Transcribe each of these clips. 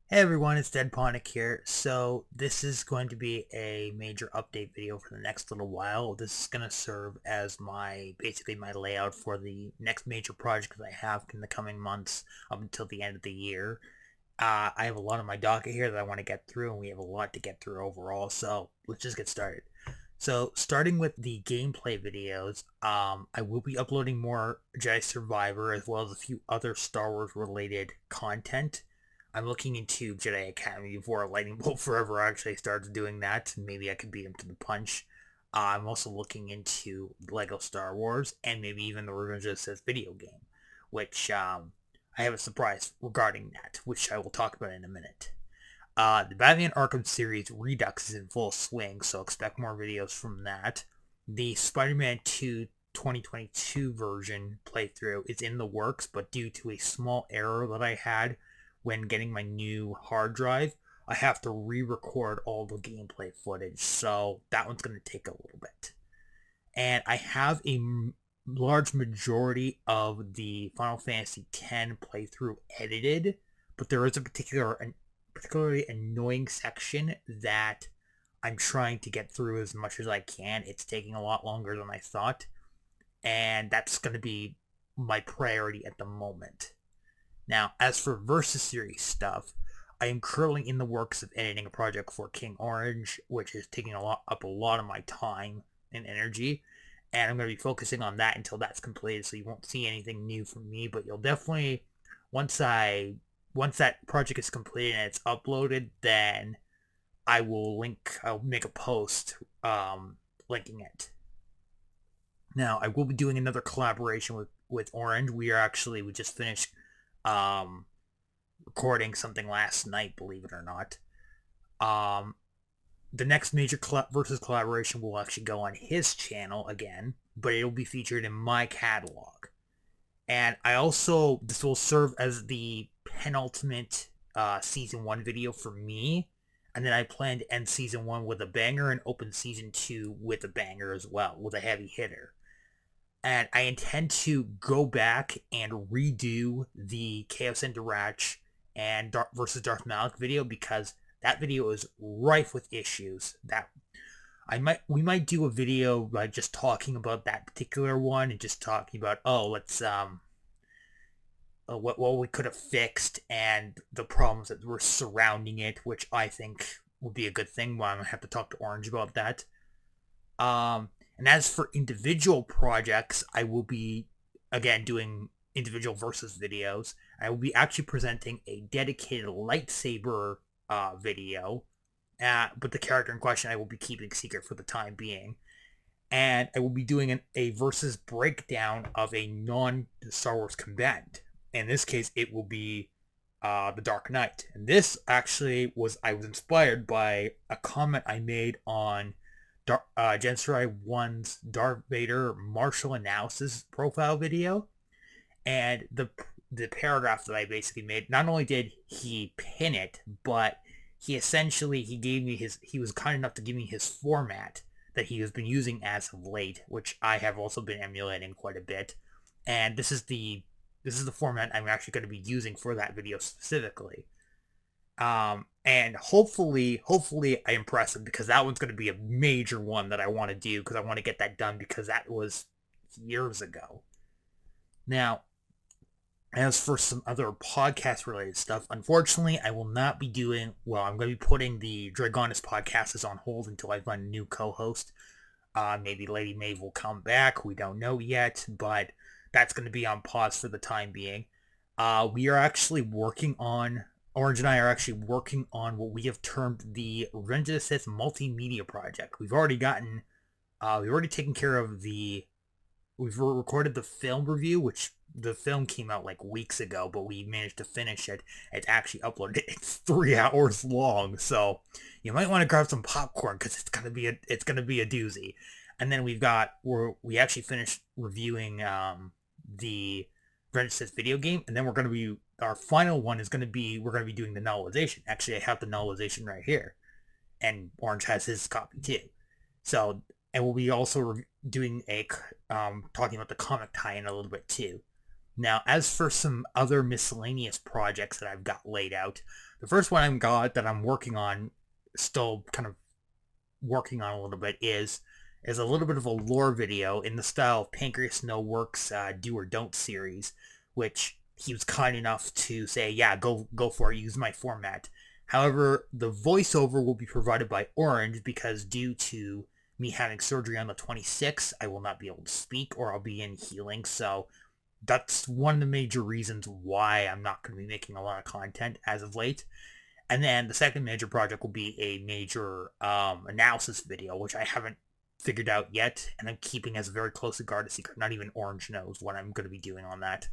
Hey everyone, it's Deadponic here. So this is going to be a major update video for the next little while. This is going to serve as basically my layout for the next major project that I have in the coming months up until the end of the year. I have a lot on my docket here that I want to get through, and we have a lot to get through overall. So let's just get started. So starting with the gameplay videos, I will be uploading more Jedi Survivor as well as a few other Star Wars related content. I'm looking into Jedi Academy before Lightning Bolt Forever actually starts doing that. Maybe I could beat him to the punch. I'm also looking into Lego Star Wars and maybe even the Revenge of the Sith video game, which I have a surprise regarding that, which I will talk about in a minute. The Batman Arkham series Redux is in full swing, so expect more videos from that. The Spider-Man 2 2022 version playthrough is in the works, but due to a small error that I had when getting my new hard drive, I have to re-record all the gameplay footage, so that one's going to take a little bit. And I have a large majority of the Final Fantasy X playthrough edited, but there is a particularly annoying section that I'm trying to get through as much as I can. It's taking a lot longer than I thought, and that's going to be my priority at the moment. Now, as for Versus Series stuff, I am currently in the works of editing a project for King Orange, which is taking up a lot of my time and energy, and I'm going to be focusing on that until that's completed. So you won't see anything new from me, but you'll definitely once that project is completed and it's uploaded, then I'll make a post linking it. Now, I will be doing another collaboration with Orange. We just finished um, recording something last night, believe it or not. Um, the next major versus collaboration will actually go on his channel again, but it'll be featured in my catalog. And this will serve as the penultimate season 1 video for me. And then I plan to end season 1 with a banger and open season 2 with a banger as well, with a heavy hitter. And I intend to go back and redo the Chaos and Durach and versus Darth Malik video because that video is rife with issues. That we might do a video by just talking about that particular one and just talking about let's what we could have fixed and the problems that were surrounding it, which I think would be a good thing. Well, I'm gonna have to talk to Orange about that. And as for individual projects, I will be again doing individual versus videos. I will be actually presenting a dedicated lightsaber video, but the character in question I will be keeping secret for the time being. And I will be doing a versus breakdown of a non-Star Wars combatant. In this case, it will be the Dark Knight. And this actually I was inspired by a comment I made on Gensrai 1's Darth Vader Martial Analysis profile video. And the paragraph that I basically made, not only did he pin it, but he was kind enough to give me his format that he has been using as of late, which I have also been emulating quite a bit. And this is the format I'm actually going to be using for that video specifically. And hopefully I impress him because that one's going to be a major one that I want to do because I want to get that done because that was years ago. Now, as for some other podcast related stuff, unfortunately, I will not be I'm going to be putting the Dragonis podcast on hold until I find a new co-host. Maybe Lady Maeve will come back. We don't know yet, but that's going to be on pause for the time being. We are actually Orange and I are actually working on what we have termed the Revenge of the Sith multimedia project. We've already taken care of we've recorded the film review, which the film came out like weeks ago, but we managed to finish it. It's actually uploaded. It's 3 hours long, so you might want to grab some popcorn because it's gonna be a doozy. And then we actually finished reviewing the Registered video game, and then our final one is we're gonna be doing the novelization. Actually, I have the novelization right here, and Orange has his copy too. So, and we'll be also doing talking about the comic tie-in a little bit too. Now, as for some other miscellaneous projects that I've got laid out, the first one I've got that I'm working on, still kind of working on a little bit, is a little bit of a lore video in the style of Pancreas No Works Do or Don't series, which he was kind enough to say, yeah, go for it, use my format. However, the voiceover will be provided by Orange because due to me having surgery on the 26th, I will not be able to speak or I'll be in healing. So that's one of the major reasons why I'm not going to be making a lot of content as of late. And then the second major project will be a major analysis video, which I haven't figured out yet, and I'm keeping as a very closely guarded secret. Not even Orange knows what I'm going to be doing on that.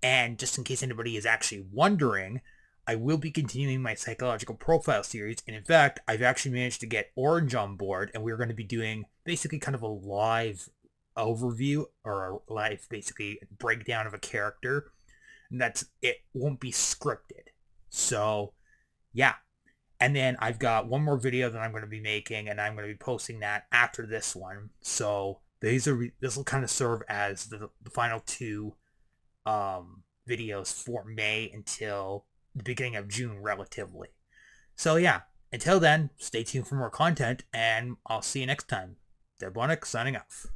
And just in case anybody is actually wondering, I will be continuing my psychological profile series, and in fact, I've actually managed to get Orange on board, and we're going to be doing basically kind of a live overview, or a live basically breakdown of a character, and it won't be scripted. So yeah. And then I've got one more video that I'm going to be making, and I'm going to be posting that after this one. So this will kind of serve as the final two videos for May until the beginning of June, relatively. So yeah, until then, stay tuned for more content, and I'll see you next time. Deadponic signing off.